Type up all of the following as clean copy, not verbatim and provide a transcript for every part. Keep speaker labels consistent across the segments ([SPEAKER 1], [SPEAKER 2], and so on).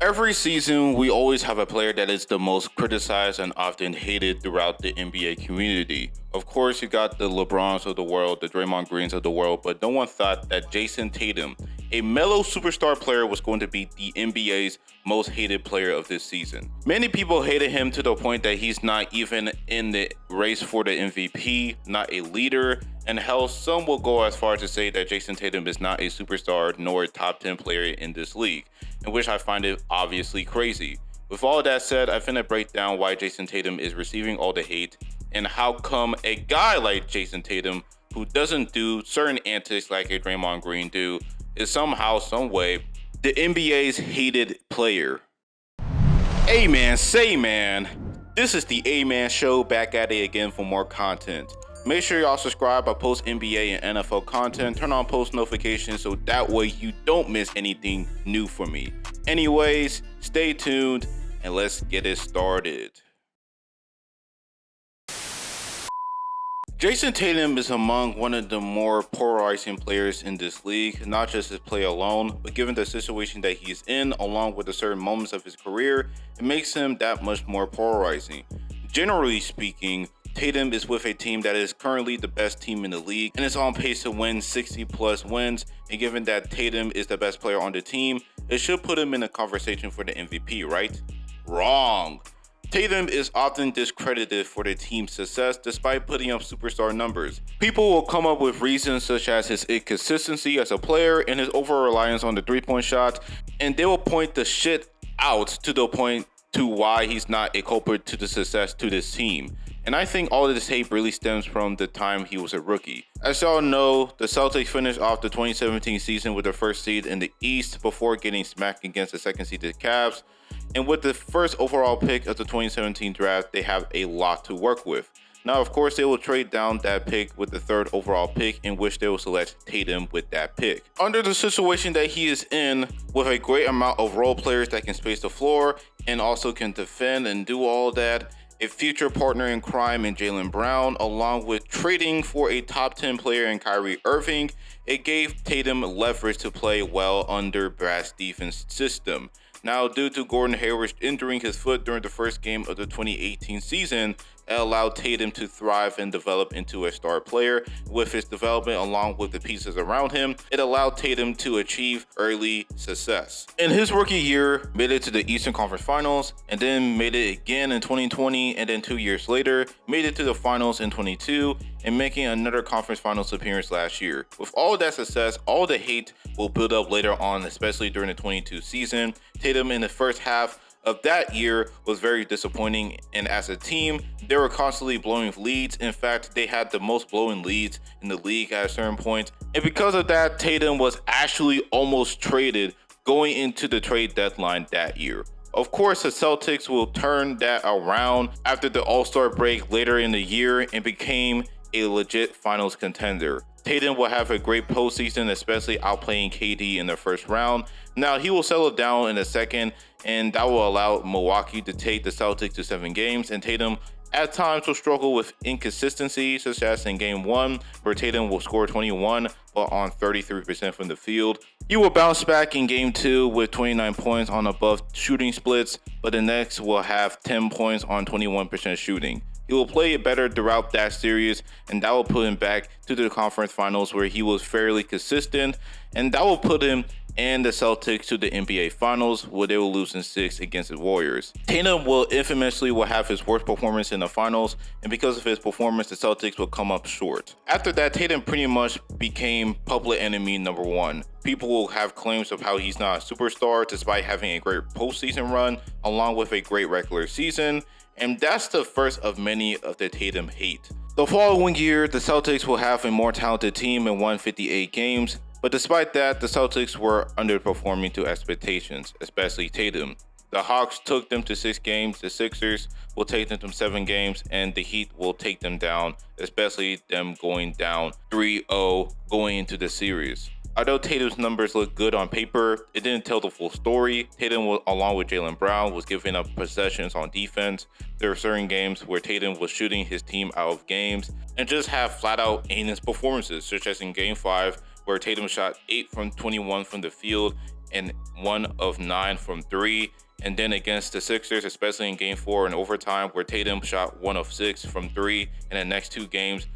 [SPEAKER 1] Every season, we always have a player that is the most criticized and often hated throughout the NBA community. Of course, you got the LeBrons of the world, the Draymond Greens of the world, but no one thought that Jayson Tatum, a mellow superstar player, was going to be the NBA's most hated player of this season. Many people hated him to the point that he's not even in the race for the MVP, not a leader, and hell, some will go as far as to say that Jayson Tatum is not a superstar nor a top 10 player in this league, in which I find it obviously crazy. With all that said, I finna break down why Jayson Tatum is receiving all the hate and how come a guy like Jayson Tatum, who doesn't do certain antics like a Draymond Green do, is somehow, some way, the NBA's hated player. Amen, say man. This is the A-Man Show, back at it again for more content. Make sure y'all subscribe. I post NBA and NFL content. Turn on post notifications so that way you don't miss anything new from me. Anyways, stay tuned and let's get it started. Jayson Tatum is among one of the more polarizing players in this league, not just his play alone, but given the situation that he's in, along with the certain moments of his career, it makes him that much more polarizing. Generally speaking, Tatum is with a team that is currently the best team in the league and is on pace to win 60 plus wins, and given that Tatum is the best player on the team, it should put him in a conversation for the MVP, right? Wrong. Tatum is often discredited for the team's success despite putting up superstar numbers. People will come up with reasons such as his inconsistency as a player and his over-reliance on the three-point shot, and they will point the shit out to the point to why he's not a culprit to the success to this team. And I think all of this hate really stems from the time he was a rookie. As y'all know, the Celtics finished off the 2017 season with the first seed in the East before getting smacked against the second seeded Cavs. And with the first overall pick of the 2017 draft, they have a lot to work with. Now, of course, they will trade down that pick with the third overall pick, in which they will select Tatum with that pick. Under the situation that he is in, with a great amount of role players that can space the floor and also can defend and do all that, a future partner in crime in Jaylen Brown, along with trading for a top 10 player in Kyrie Irving, it gave Tatum leverage to play well under Brad's defense system. Now, due to Gordon Hayward injuring his foot during the first game of the 2018 season, it allowed Tatum to thrive and develop into a star player. With his development along with the pieces around him, it allowed Tatum to achieve early success. In his rookie year, made it to the Eastern Conference Finals, and then made it again in 2020, and then 2 years later, made it to the finals in 22, and making another conference finals appearance last year. With all that success, all the hate will build up later on, especially during the 22 season. Tatum in the first half of that year was very disappointing, and as a team, they were constantly blowing leads. In fact, they had the most blowing leads in the league at a certain point. And because of that, Tatum was actually almost traded going into the trade deadline that year. Of course, the Celtics will turn that around after the All-Star break later in the year and became a legit finals contender. Tatum will have a great postseason, especially outplaying KD in the first round. Now, he will settle down in the second, and that will allow Milwaukee to take the Celtics to 7 games, and Tatum at times will struggle with inconsistency, such as in game 1, where Tatum will score 21, but on 33% from the field. He will bounce back in game 2 with 29 points on above shooting splits, but the next will have 10 points on 21% shooting. He will play it better throughout that series, and that will put him back to the conference finals where he was fairly consistent, and that will put him and the Celtics to the NBA Finals, where they will lose in 6 against the Warriors. Tatum will infamously have his worst performance in the finals, and because of his performance, the Celtics will come up short. After that, Tatum pretty much became public enemy number 1. People will have claims of how he's not a superstar despite having a great postseason run, along with a great regular season, and that's the first of many of the Tatum hate. The following year, the Celtics will have a more talented team and won 58 games. But despite that, the Celtics were underperforming to expectations, especially Tatum. The Hawks took them to 6 games, the Sixers will take them to 7 games, and the Heat will take them down, especially them going down 3-0 going into the series. Although Tatum's numbers look good on paper, it didn't tell the full story. Tatum, along with Jaylen Brown, was giving up possessions on defense. There were certain games where Tatum was shooting his team out of games and just have flat-out heinous performances, such as in Game 5, where Tatum shot 8 from 21 from the field and 1 of 9 from 3. And then against the Sixers, especially in Game 4 and overtime, where Tatum shot 1 of 6 from 3 in the next 2 games,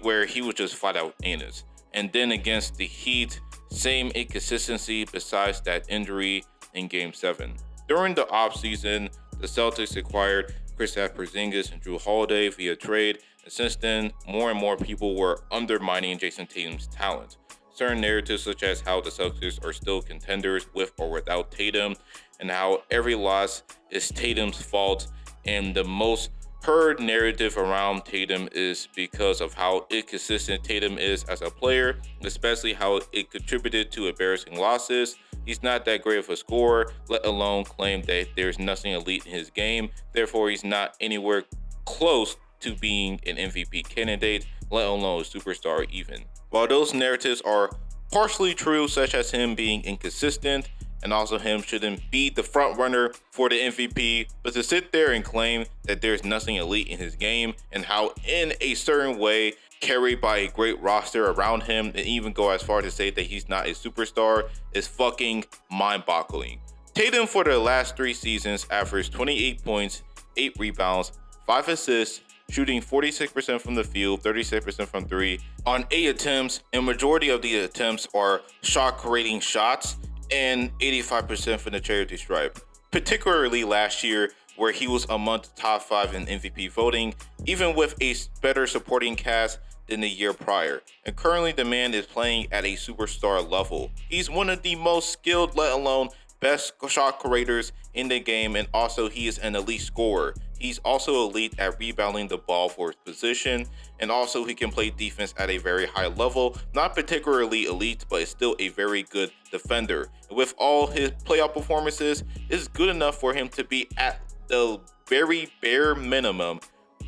[SPEAKER 1] where he was just flat out anus. And then against the Heat, same inconsistency besides that injury in Game 7. During the offseason, the Celtics acquired Kristaps Porzingis and Jrue Holiday via trade, and since then, more and more people were undermining Jayson Tatum's talent. Certain narratives such as how the Celtics are still contenders with or without Tatum, and how every loss is Tatum's fault, and the most heard narrative around Tatum is because of how inconsistent Tatum is as a player, especially how it contributed to embarrassing losses. He's not that great of a scorer, let alone claim that there's nothing elite in his game. Therefore, he's not anywhere close to being an MVP candidate, let alone a superstar even. While those narratives are partially true, such as him being inconsistent, and also him shouldn't be the front runner for the MVP, but to sit there and claim that there's nothing elite in his game and how in a certain way carried by a great roster around him, and even go as far to say that he's not a superstar, is fucking mind-boggling. Tatum for the last 3 seasons averaged 28 points, 8 rebounds, 5 assists, shooting 46% from the field, 36% from 3 on 8 attempts, and majority of the attempts are shot-creating shots, and 85% from the charity stripe, particularly last year where he was among the top 5 in MVP voting, even with a better supporting cast than the year prior. And currently the man is playing at a superstar level. He's one of the most skilled, let alone best shot creators in the game, and also he is an elite scorer. He's also elite at rebounding the ball for his position, and also he can play defense at a very high level. Not particularly elite, but is still a very good defender. And with all his playoff performances, it's good enough for him to be at the very bare minimum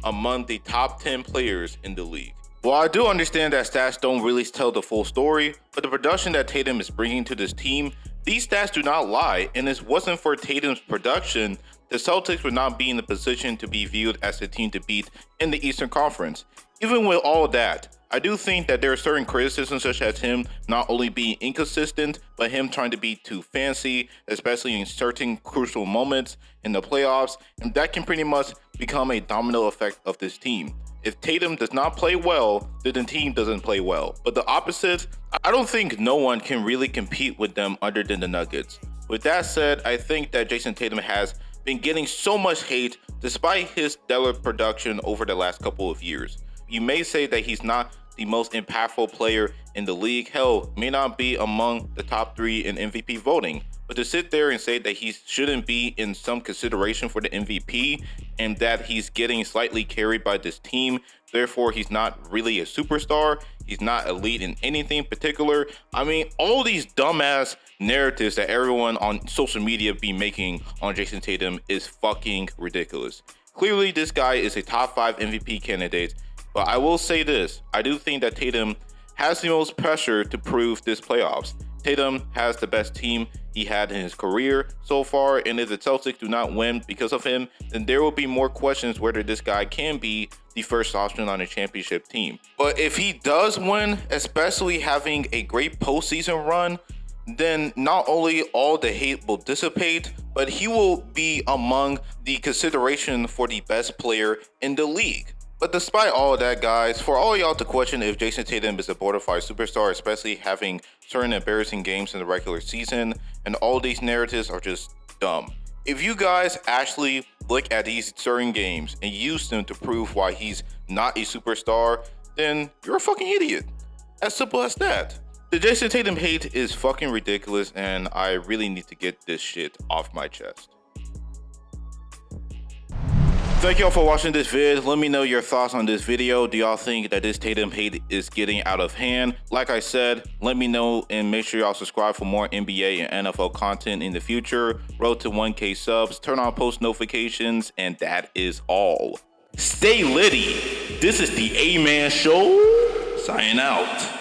[SPEAKER 1] among the top 10 players in the league. While I do understand that stats don't really tell the full story, but the production that Tatum is bringing to this team, these stats do not lie, and if it wasn't for Tatum's production, the Celtics would not be in the position to be viewed as the team to beat in the Eastern Conference. Even with all of that, I do think that there are certain criticisms such as him not only being inconsistent, but him trying to be too fancy, especially in certain crucial moments in the playoffs, and that can pretty much become a domino effect of this team. If Tatum does not play well, then the team doesn't play well. But the opposite, I don't think no one can really compete with them other than the Nuggets. With that said, I think that Jayson Tatum has been getting so much hate despite his stellar production over the last couple of years. You may say that he's not the most impactful player in the league, hell, may not be among the top 3 in MVP voting, but to sit there and say that he shouldn't be in some consideration for the MVP and that he's getting slightly carried by this team, therefore he's not really a superstar, he's not elite in anything particular. I mean, all these dumbass narratives that everyone on social media be making on Jayson Tatum is fucking ridiculous. Clearly, this guy is a top 5 MVP candidate, but I will say this, I do think that Tatum has the most pressure to prove this playoffs. Tatum has the best team he had in his career so far, and if the Celtics do not win because of him, then there will be more questions whether this guy can be the first option on a championship team. But if he does win, especially having a great postseason run, then not only all the hate will dissipate, but he will be among the consideration for the best player in the league. But despite all of that, guys, for all y'all to question if Jayson Tatum is a bona fide superstar, especially having certain embarrassing games in the regular season, and all these narratives are just dumb. If you guys actually look at these certain games and use them to prove why he's not a superstar, then you're a fucking idiot. As simple as that. The Jayson Tatum hate is fucking ridiculous, and I really need to get this shit off my chest. Thank y'all for watching this vid. Let me know your thoughts on this video. Do y'all think that this Tatum hate is getting out of hand? Like I said, let me know and make sure y'all subscribe for more NBA and NFL content in the future. Road to 1K subs, turn on post notifications, and that is all. Stay litty. This is the A-Man Show. Signing out.